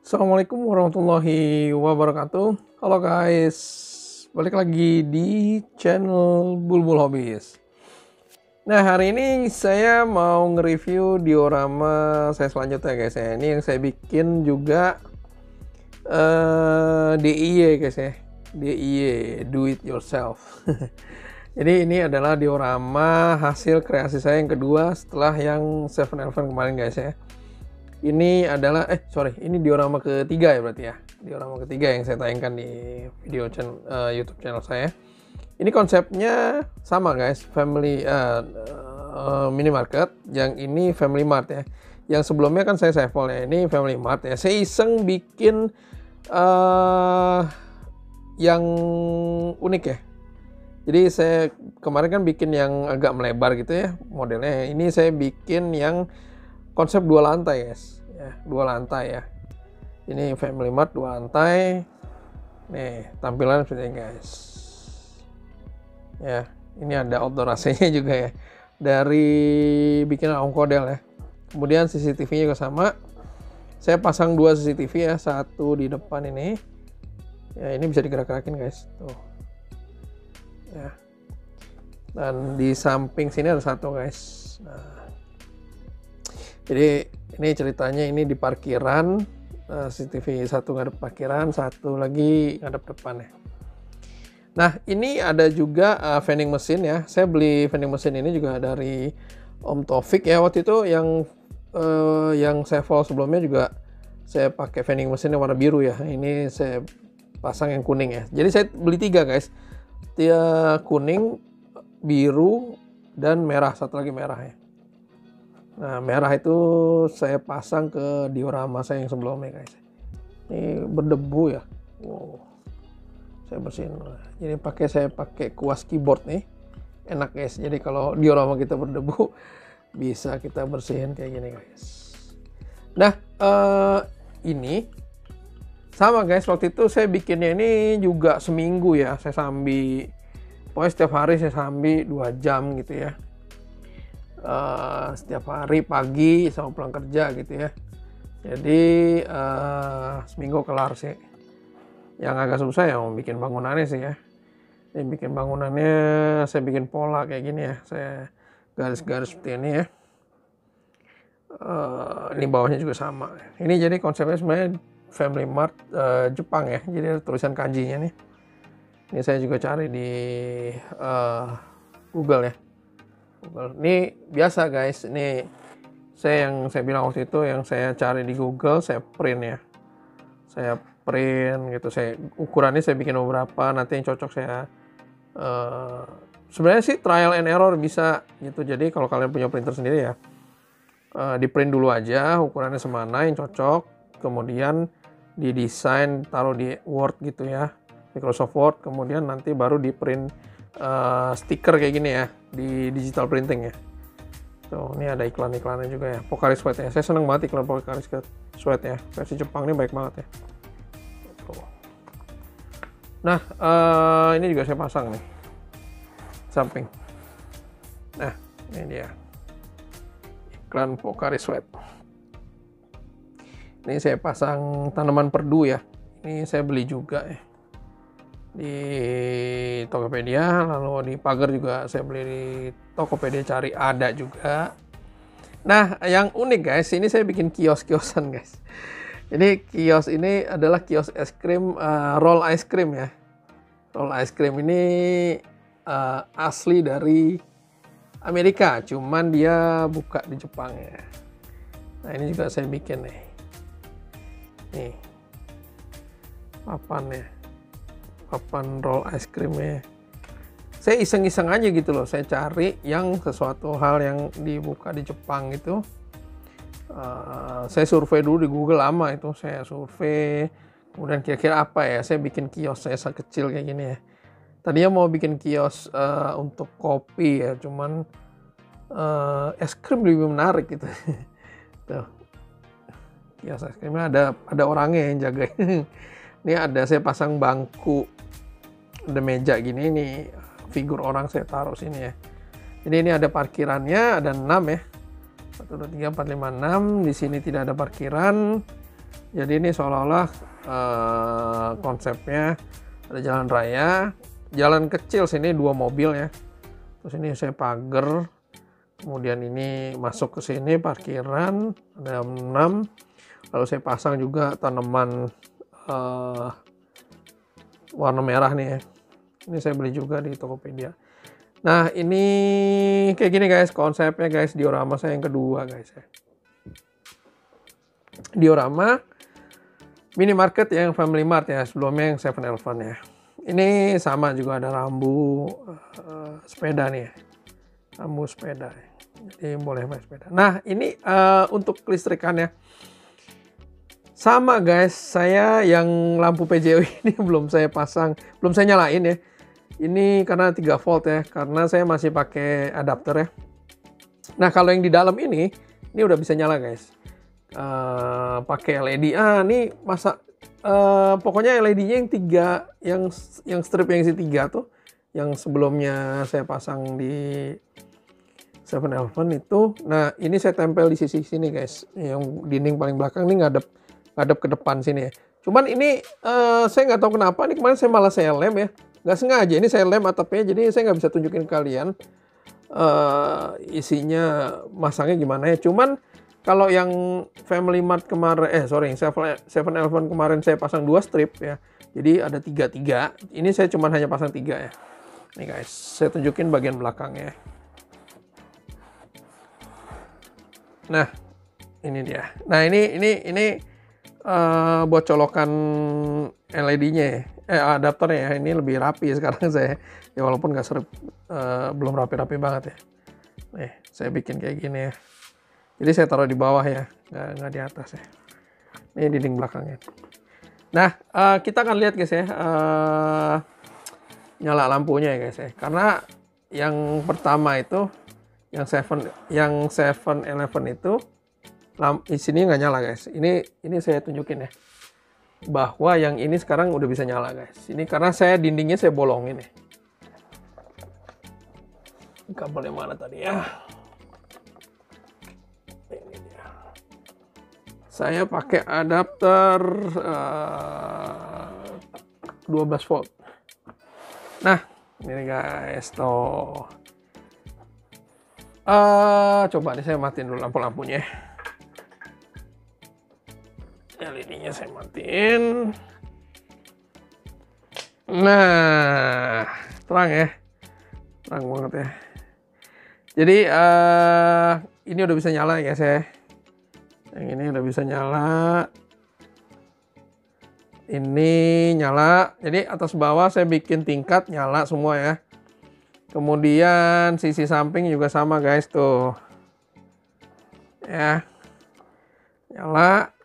Assalamualaikum warahmatullahi wabarakatuh. Halo guys, balik lagi di channel Bulbul Hobbies. Nah, hari ini saya mau nge-review diorama saya selanjutnya guys ya. Ini yang saya bikin juga DIY guys ya. DIY, do it yourself. Jadi ini adalah diorama hasil kreasi saya yang kedua setelah yang 7-Eleven kemarin guys ya. Ini adalah ini diorama ketiga ya berarti ya. Diorama ketiga yang saya tayangkan di video YouTube channel saya. Ini konsepnya sama guys, family minimarket. Yang ini family mart ya. Yang sebelumnya kan saya Sevel ya. Ini family mart ya. Saya iseng bikin yang unik ya. Jadi saya kemarin kan bikin yang agak melebar gitu ya modelnya. Ini saya bikin yang konsep 2 lantai guys ya, 2 lantai ya. Ini family mart 2 lantai. Nih tampilan seperti ini guys ya. Ini ada outdoor AC-nya juga ya, dari bikinan Om Kodel ya. Kemudian CCTV-nya juga sama. Saya pasang 2 CCTV ya, satu di depan ini ya, ini bisa digerak-gerakin guys tuh ya, dan di samping sini ada satu guys. Nah, jadi ini ceritanya ini di parkiran, CCTV satu ngadep parkiran, satu lagi ngadep depan ya. Nah ini ada juga vending mesin ya. Saya beli vending mesin ini juga dari Om Taufik ya. Waktu itu yang Sevel sebelumnya juga saya pakai vending mesin yang warna biru ya. Ini saya pasang yang kuning ya. Jadi saya beli 3 guys. Dia kuning, biru, dan merah. Satu lagi merah ya. Nah merah itu saya pasang ke diorama saya yang sebelumnya guys. Ini berdebu ya. Wow. Saya bersihin. Jadi saya pakai kuas keyboard nih. Enak guys. Jadi kalau diorama kita berdebu bisa kita bersihin kayak gini guys. Nah ini sama guys. Waktu itu saya bikinnya ini juga seminggu ya. Saya sambil, pokoknya setiap hari saya sambil 2 jam gitu ya. Setiap hari pagi sama pulang kerja gitu ya. Jadi seminggu kelar sih. Yang agak susah ya mau bikin bangunannya sih ya. Ini bikin bangunannya saya bikin pola kayak gini ya. Saya garis-garis seperti ini ya. Ini bawahnya juga sama. Ini jadi konsepnya sebenarnya family mart Jepang ya. Jadi ada tulisan kanjinya nih. Ini saya juga cari di Google ya. Ini biasa guys, ini yang saya bilang waktu itu yang saya cari di Google, saya print ya. Saya print gitu, ukurannya saya bikin beberapa, nanti yang cocok saya sebenarnya sih trial and error bisa gitu. Jadi kalau kalian punya printer sendiri ya, di print dulu aja ukurannya semana yang cocok, kemudian didesain taruh di Word gitu ya, Microsoft Word, kemudian nanti baru di print stiker kayak gini ya, di digital printing ya. Tuh, ini ada iklan-iklannya juga ya, Pocari Sweat ya. Saya seneng banget iklan Pocari Sweat ya, versi Jepang ini baik banget ya. Tuh. Nah, ini juga saya pasang nih, samping. Nah, ini dia iklan Pocari Sweat. Ini saya pasang tanaman perdu ya. Ini saya beli juga ya di Tokopedia, lalu di pagar juga saya beli di Tokopedia, cari ada juga. Nah yang unik guys, ini saya bikin kios-kiosan guys. Ini kios ini adalah kios es krim, roll ice cream ya. Roll ice cream ini asli dari Amerika, cuman dia buka di Jepang ya. Nah ini juga saya bikin nih. Nih papan roll ice creamnya. Saya iseng-iseng aja gitu loh, saya cari yang sesuatu hal yang dibuka di Jepang gitu. Saya survei dulu di Google lama itu, saya survei kemudian kira-kira apa ya, saya bikin kios saya kecil kayak gini ya. Tadinya mau bikin kios untuk kopi ya, cuman es krim lebih menarik gitu. Tuh, kios es krimnya ada orangnya yang jaga. Ini ada saya pasang bangku, ada meja gini, ini figur orang saya taruh sini ya. Jadi ini ada parkirannya, ada 6 ya. 1, 2, 3, 4, 5, 6. Di sini tidak ada parkiran. Jadi ini seolah-olah konsepnya ada jalan raya, jalan kecil sini 2 mobil ya. Terus ini saya pagar, kemudian ini masuk ke sini parkiran ada 6. Lalu saya pasang juga tanaman warna merah nih ya. Ini saya beli juga di Tokopedia. Nah ini kayak gini guys konsepnya guys, diorama saya yang kedua guys ya. Diorama minimarket yang Family Mart ya, sebelumnya yang 7-Eleven ya. Ini sama juga ada rambu sepeda nih ya. Rambu sepeda ya. Jadi boleh pakai sepeda. Nah ini untuk kelistrikannya sama guys, saya yang lampu PJO ini belum saya pasang, belum saya nyalain ya. Ini karena 3 volt ya, karena saya masih pakai adapter ya. Nah kalau yang di dalam ini udah bisa nyala guys. Pakai LED. Ini masa pokoknya LED-nya yang 3, yang strip yang isi 3 tuh, yang sebelumnya saya pasang di 7-Eleven itu. Nah ini saya tempel di sisi sini guys, yang dinding paling belakang ini ngadep ke depan sini ya. Cuman ini saya nggak tahu kenapa nih kemarin saya lem ya, nggak sengaja ini saya lem atapnya, jadi saya nggak bisa tunjukin ke kalian isinya masangnya gimana ya. Cuman kalau yang Family Mart kemarin, 7-Eleven kemarin saya pasang 2 strip ya, jadi ada 3. Ini saya cuman hanya pasang 3 ya. Nih guys, saya tunjukin bagian belakangnya. Nah ini dia. Nah ini buat colokan LED-nya ya, adapternya ya. Ini lebih rapi sekarang saya ya, walaupun nggak serip, belum rapi-rapi banget ya. Nih saya bikin kayak gini ya, jadi saya taruh di bawah ya, nggak di atas ya. Ini dinding belakangnya. Nah kita akan lihat guys ya, nyala lampunya ya guys ya, karena yang pertama itu yang 7-Eleven itu di sini nggak nyala guys. Ini saya tunjukin ya, bahwa yang ini sekarang udah bisa nyala guys. Ini karena saya dindingnya saya bolongin ya. Kabel yang mana tadi ya? Ini dia. Saya pakai adapter 12 volt. Nah ini guys tuh. Coba nih saya matiin dulu lampu-lampunya. LED-nya saya matiin. Nah, terang ya. Terang banget ya. Jadi ini udah bisa nyala ya saya. Yang ini udah bisa nyala. Ini nyala. Jadi atas bawah saya bikin tingkat nyala semua ya. Kemudian sisi samping juga sama guys tuh. Ya. Nyala.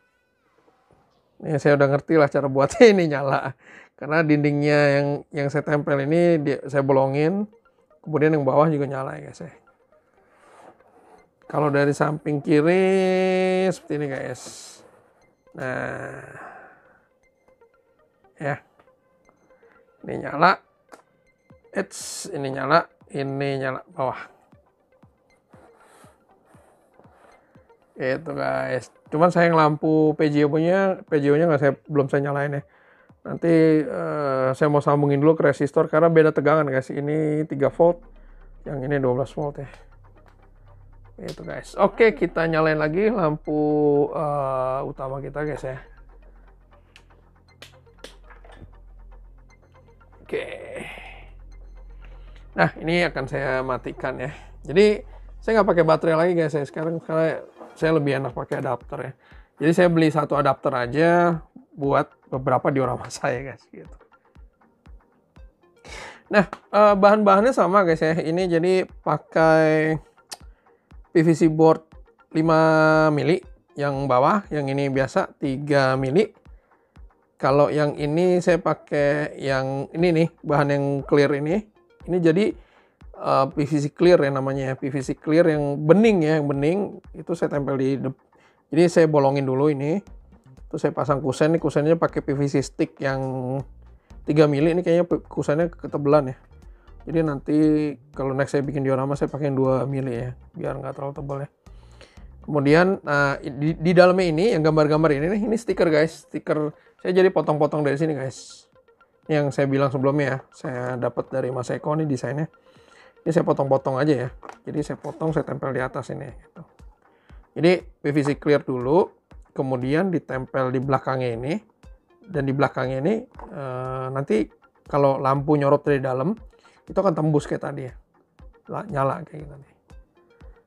Ini saya udah ngerti lah cara buatnya ini nyala. Karena dindingnya yang saya tempel ini saya bolongin. Kemudian yang bawah juga nyala ya guys ya. Kalau dari samping kiri seperti ini guys. Nah. Ya. Ini nyala. Ini nyala. Ini nyala bawah. Itu guys. Cuman sayang lampu PJO-nya belum saya nyalain ya. Nanti saya mau sambungin dulu ke resistor karena beda tegangan guys. Ini 3 volt, yang ini 12 volt ya. Itu guys. Oke, kita nyalain lagi lampu utama kita guys ya. Oke. Nah, ini akan saya matikan ya. Jadi saya nggak pakai baterai lagi guys ya. Sekarang karena saya lebih enak pakai adapter ya. Jadi saya beli 1 adapter aja buat beberapa diorama saya guys gitu. Nah bahan-bahannya sama guys ya. Ini jadi pakai PVC board 5 mili yang bawah, yang ini biasa 3 mili. Kalau yang ini saya pakai yang ini nih, bahan yang clear ini. Ini jadi PVC clear ya namanya, PVC clear yang bening ya, yang bening itu saya tempel di jadi saya bolongin dulu ini, terus saya pasang kusen. Ini kusennya pakai PVC stick yang 3 mili. Ini kayaknya kusennya ketebelan ya, jadi nanti kalau next saya bikin diorama saya pakai yang 2 mili ya, biar nggak terlalu tebal ya. Kemudian di dalamnya ini yang gambar-gambar ini nih, ini stiker guys. Stiker saya jadi potong-potong dari sini guys. Yang saya bilang sebelumnya ya, saya dapat dari Mas Eko nih desainnya. Ini saya potong-potong aja ya. Jadi saya potong, saya tempel di atas ini. Gitu. Jadi PVC clear dulu, kemudian ditempel di belakangnya ini. Dan di belakangnya ini nanti kalau lampu nyorot dari dalam, itu akan tembus kayak tadi ya. Nyala kayak gitu nih.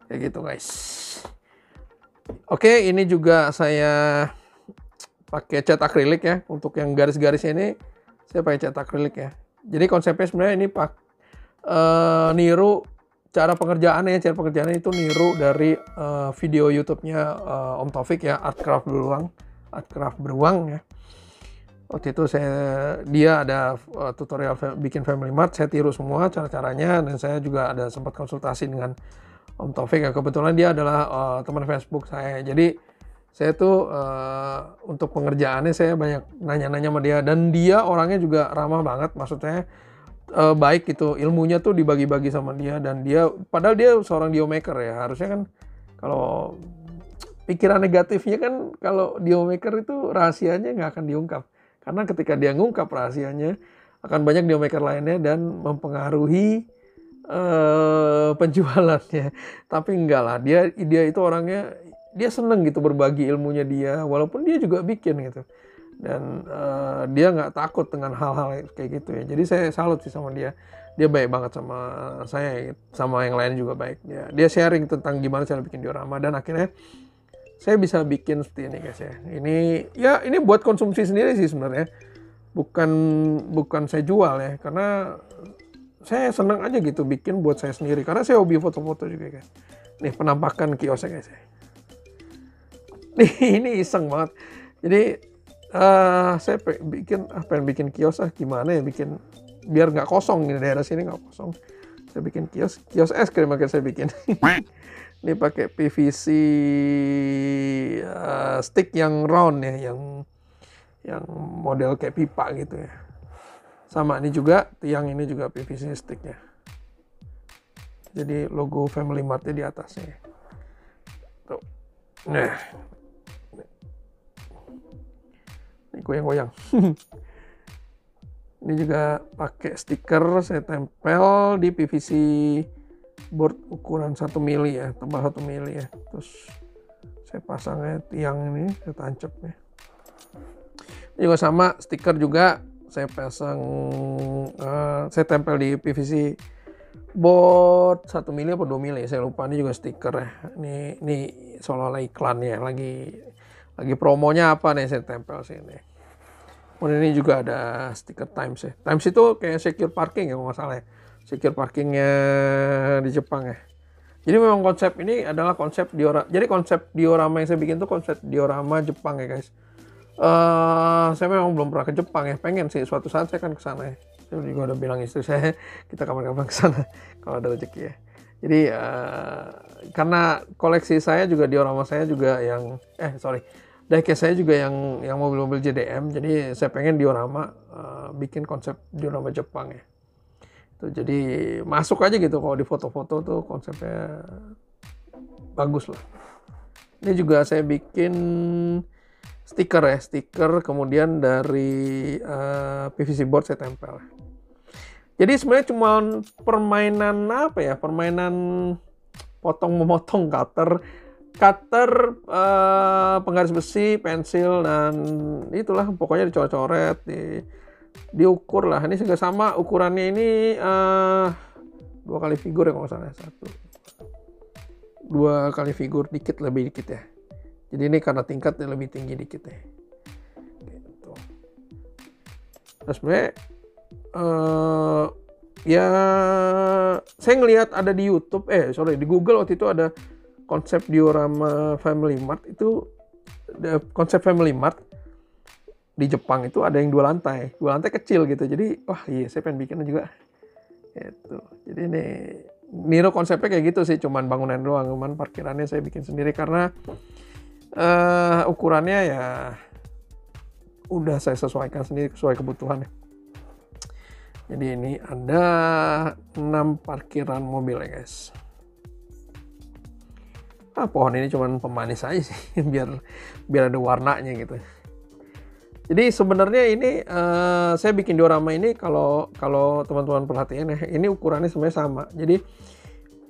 Kayak gitu guys. Oke, ini juga saya pakai cat akrilik ya. Untuk yang garis-garisnya ini saya pakai cat akrilik ya. Jadi konsepnya sebenarnya ini niru cara pengerjaannya. Cara pengerjaannya itu niru dari video YouTube-nya Om Taufik ya, Artcraft Beruang ya. Waktu itu dia ada tutorial bikin Family Mart, saya tiru semua cara-caranya, dan saya juga ada sempat konsultasi dengan Om Taufik ya. Kebetulan dia adalah teman Facebook saya. Jadi saya tuh untuk pengerjaannya saya banyak nanya-nanya sama dia, dan dia orangnya juga ramah banget, maksudnya baik gitu, ilmunya tuh dibagi-bagi sama dia, dan dia padahal dia seorang dealmaker ya, harusnya kan kalau pikiran negatifnya kan kalau dealmaker itu rahasianya nggak akan diungkap, karena ketika dia ngungkap rahasianya akan banyak dealmaker lainnya dan mempengaruhi penjualannya. Tapi enggak lah, dia itu orangnya, dia seneng gitu berbagi ilmunya dia, walaupun dia juga bikin gitu, dan dia nggak takut dengan hal-hal kayak gitu ya. Jadi saya salut sih sama dia baik banget sama saya, sama yang lain juga baik ya. Dia sharing tentang gimana cara bikin diorama, dan akhirnya saya bisa bikin seperti ini guys ya. Ini buat konsumsi sendiri sih sebenarnya, bukan saya jual ya, karena saya senang aja gitu bikin buat saya sendiri, karena saya hobi foto-foto juga guys. Nih penampakan kiosnya guys ya. Nih ini iseng banget. Jadi saya pengen bikin kios, gimana ya bikin biar nggak kosong, di daerah sini nggak kosong. Saya bikin kios es krim, makanya saya bikin. Ini pakai PVC stick yang round ya, yang model kayak pipa gitu ya. Sama ini juga, tiang ini juga PVC stick ya. Jadi logo Family Mart-nya di atasnya. Tuh. Nah. Ini goyang-goyang. Ini juga pakai stiker, saya tempel di PVC board ukuran 1 mili ya, tebal 1 mili ya. Terus saya pasangnya tiang ini, saya tancap ya. Ini juga sama, stiker juga saya pasang, saya tempel di PVC board 1 mili atau 2 mili, saya lupa. Ini juga stiker ya. Ini seolah-olah iklan ya, lagi promonya apa nih, saya tempel sini. Kemudian ini juga ada stiker Times ya. Times itu kayak secure parking ya kalau nggak salah ya. Secure parkingnya di Jepang ya. Jadi memang konsep ini adalah konsep diorama. Jadi konsep diorama yang saya bikin tuh konsep diorama Jepang ya guys. Saya memang belum pernah ke Jepang ya. Pengen sih suatu saat saya akan ke sana ya. Saya juga udah bilang istri saya kita kapan-kapan ke sana kalau ada rezeki ya. Jadi karena koleksi saya juga diorama saya juga yang diecast saya juga yang mobil-mobil JDM, jadi saya pengen diorama bikin konsep diorama Jepang ya. Itu jadi masuk aja gitu kalau di foto-foto tuh konsepnya bagus lah. Ini juga saya bikin stiker ya, kemudian dari PVC board saya tempel. Jadi sebenarnya cuma permainan apa ya? Permainan potong-memotong cutter, penggaris besi, pensil, dan itulah pokoknya dicoret-coret, diukur lah. Ini juga sama ukurannya ini 2 kali figur ya kalau nggak salah, 2 kali figur, lebih dikit ya. Jadi ini karena tingkatnya lebih tinggi dikit ya. Gitu. Terus sebenarnya ya saya ngelihat ada di YouTube, di Google waktu itu ada konsep diorama Family Mart itu, konsep Family Mart di Jepang itu ada yang 2 lantai kecil gitu. Jadi wah iya saya pengen bikin juga gitu. Jadi ini niru konsepnya kayak gitu sih, cuman bangunan doang, cuman parkirannya saya bikin sendiri karena ukurannya ya udah saya sesuaikan sendiri sesuai kebutuhannya. Jadi ini ada 6 parkiran mobil ya guys. pohon ini cuman pemanis aja sih, biar ada warnanya gitu. Jadi sebenarnya ini saya bikin diorama ini, kalau teman-teman perhatian ya, ini ukurannya sebenarnya sama. Jadi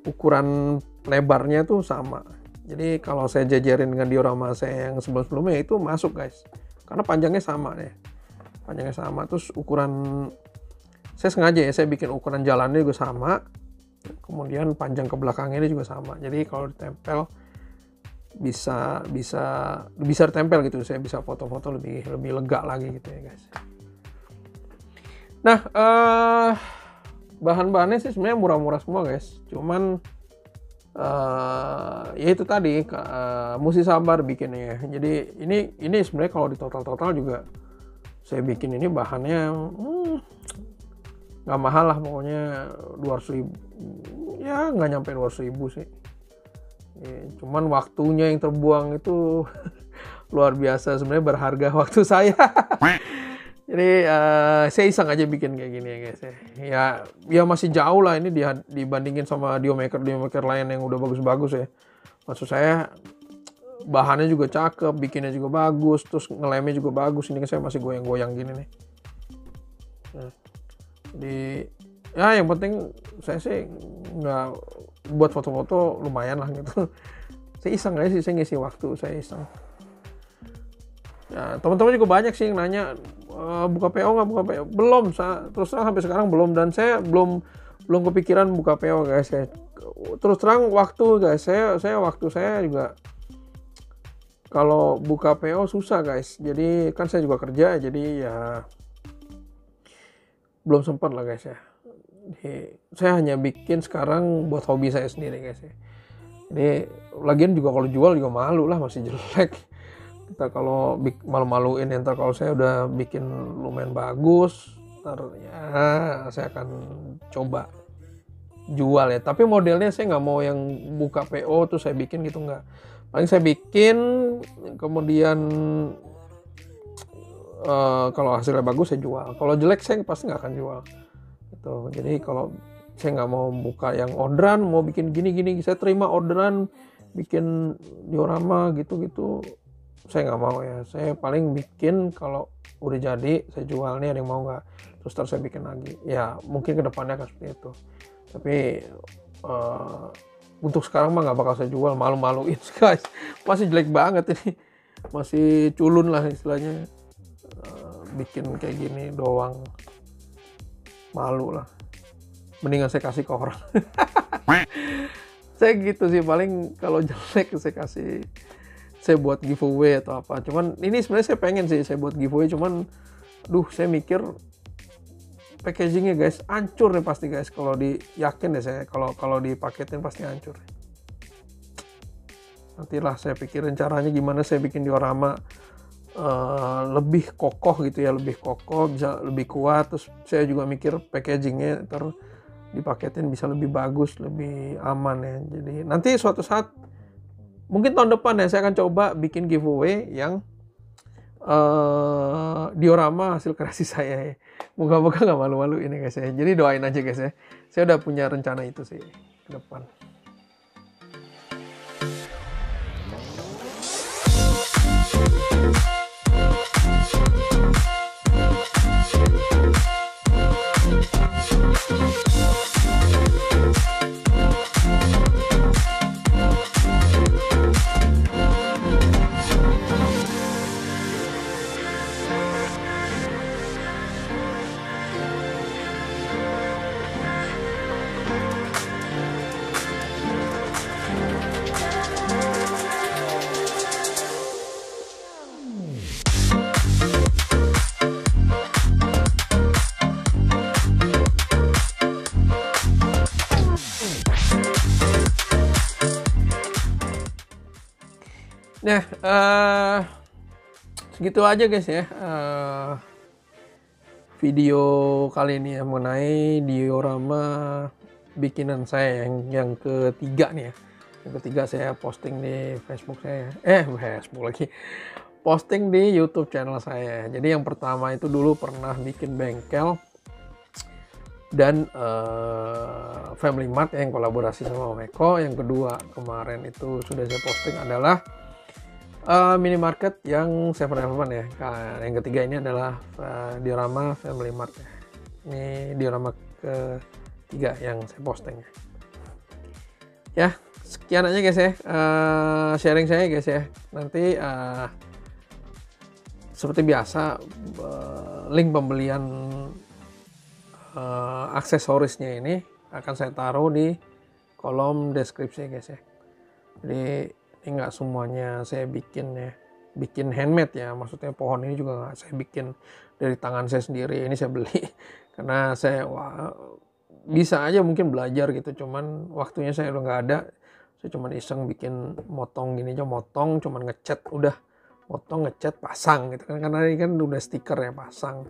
ukuran lebarnya tuh sama. Jadi kalau saya jajarin dengan diorama saya yang sebelum-sebelumnya itu masuk guys. Karena panjangnya sama ya. Panjangnya sama, terus ukuran saya sengaja ya, saya bikin ukuran jalannya juga sama. Kemudian panjang ke belakangnya ini juga sama. Jadi kalau ditempel bisa ditempel gitu. Saya bisa foto-foto lebih lega lagi gitu ya guys. Nah, bahan-bahannya sih sebenarnya murah-murah semua guys. Cuman ya itu tadi, mesti sabar bikinnya. Jadi ini sebenarnya kalau di total juga saya bikin ini bahannya nggak mahal lah, pokoknya 200.000 ya, nggak nyampe 200.000 sih ya, cuman waktunya yang terbuang itu luar biasa sebenarnya, berharga waktu saya. Jadi saya iseng aja bikin kayak gini ya guys ya masih jauh lah ini dibandingin sama Diomaker lain yang udah bagus-bagus ya. Maksud saya bahannya juga cakep, bikinnya juga bagus, terus ngelemnya juga bagus. Ini kan saya masih goyang-goyang gini nih. Nah, jadi ya yang penting saya sih nggak buat foto-foto, lumayan lah gitu. Saya iseng aja sih, saya ngisi waktu, saya iseng. Ya, teman-teman juga banyak sih yang nanya, buka PO nggak, buka PO? Belum, terus terang sampai sekarang belum, dan saya belum kepikiran buka PO guys ya. Terus terang waktu guys, saya waktu saya juga kalau buka PO susah guys. Jadi kan saya juga kerja, jadi ya belum sempat lah guys ya. Jadi, saya hanya bikin sekarang buat hobi saya sendiri guys ya. Jadi lagian juga kalau jual juga malu lah, masih jelek. Kita kalau malu-maluin, ntar kalau saya udah bikin lumayan bagus, ntar ya saya akan coba jual ya. Tapi modelnya saya nggak mau yang buka PO tuh saya bikin gitu, nggak. Paling saya bikin, kemudian kalau hasilnya bagus saya jual. Kalau jelek saya pasti nggak akan jual. Gitu. Jadi kalau saya nggak mau buka yang orderan, mau bikin gini-gini, saya terima orderan bikin diorama gitu-gitu, saya nggak mau ya. Saya paling bikin kalau udah jadi saya jual, nih ada yang mau nggak, terus saya bikin lagi ya. Mungkin kedepannya akan seperti itu, tapi untuk sekarang mah nggak bakal saya jual, malu-maluin guys. Masih jelek banget ini, masih culun lah istilahnya. Bikin kayak gini doang, malu lah, mendingan saya kasih ke orang. Saya gitu sih, paling kalau jelek saya buat giveaway atau apa. Cuman ini sebenarnya saya pengen sih saya buat giveaway, cuman saya mikir packagingnya guys hancur nih pasti guys. Kalau yakin deh saya, kalau dipaketin pasti hancur. Nantilah saya pikirin caranya gimana saya bikin diorama lebih kokoh gitu ya, lebih kokoh, bisa lebih kuat. Terus saya juga mikir packagingnya ntar dipaketin bisa lebih bagus, lebih aman ya. Jadi nanti suatu saat, mungkin tahun depan ya, saya akan coba bikin giveaway yang diorama hasil kreasi saya ya. Moga-moga nggak malu-malu ini guys ya. Jadi doain aja guys ya. Saya udah punya rencana itu sih ke depan. Nah, segitu aja guys ya video kali ini ya, mengenai diorama bikinan saya yang ketiga nih ya. Yang ketiga saya posting di Facebook saya. Facebook lagi. Posting di YouTube channel saya. Jadi yang pertama itu dulu pernah bikin bengkel dan Family Mart yang kolaborasi sama Omeko. Yang kedua kemarin itu sudah saya posting adalah minimarket yang 7-Eleven ya. Nah, yang ketiga ini adalah diorama Family Mart ya. Ini diorama ketiga yang saya posting ya. Ya, sekian aja guys ya, sharing saya guys ya. Nanti seperti biasa link pembelian aksesorisnya ini akan saya taruh di kolom deskripsi guys ya. Jadi ini nggak semuanya saya bikin ya, bikin handmade ya. Maksudnya pohon ini juga nggak saya bikin dari tangan saya sendiri. Ini saya beli karena saya bisa aja mungkin belajar gitu, cuman waktunya saya udah nggak ada. Saya cuman iseng bikin motong gini aja, motong cuman ngecat, udah motong ngecat pasang gitu kan, karena ini kan udah stiker ya, pasang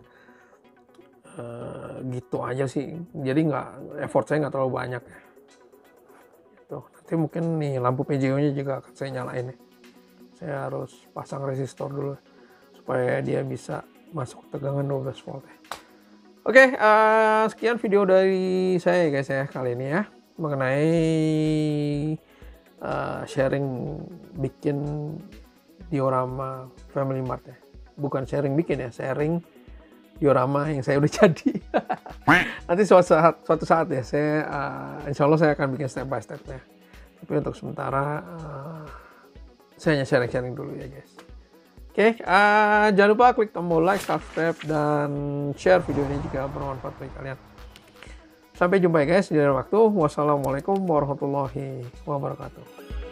gitu aja sih. Jadi nggak, effort saya nggak terlalu banyak ya gitu. Nanti mungkin nih lampu PJO nya juga akan saya nyalain ya. Saya harus pasang resistor dulu supaya dia bisa masuk tegangan 12 volt ya. Oke, sekian video dari saya guys ya kali ini ya, mengenai sharing bikin diorama Family Mart ya. Bukan sharing bikin ya, sharing diorama yang saya udah jadi. Nanti suatu saat ya, saya insya Allah saya akan bikin step by stepnya. Tapi untuk sementara saya hanya sharing dulu ya guys. Oke, jangan lupa klik tombol like, subscribe, dan share video ini jika bermanfaat bagi kalian. Sampai jumpa ya guys di lain waktu. Wassalamualaikum warahmatullahi wabarakatuh.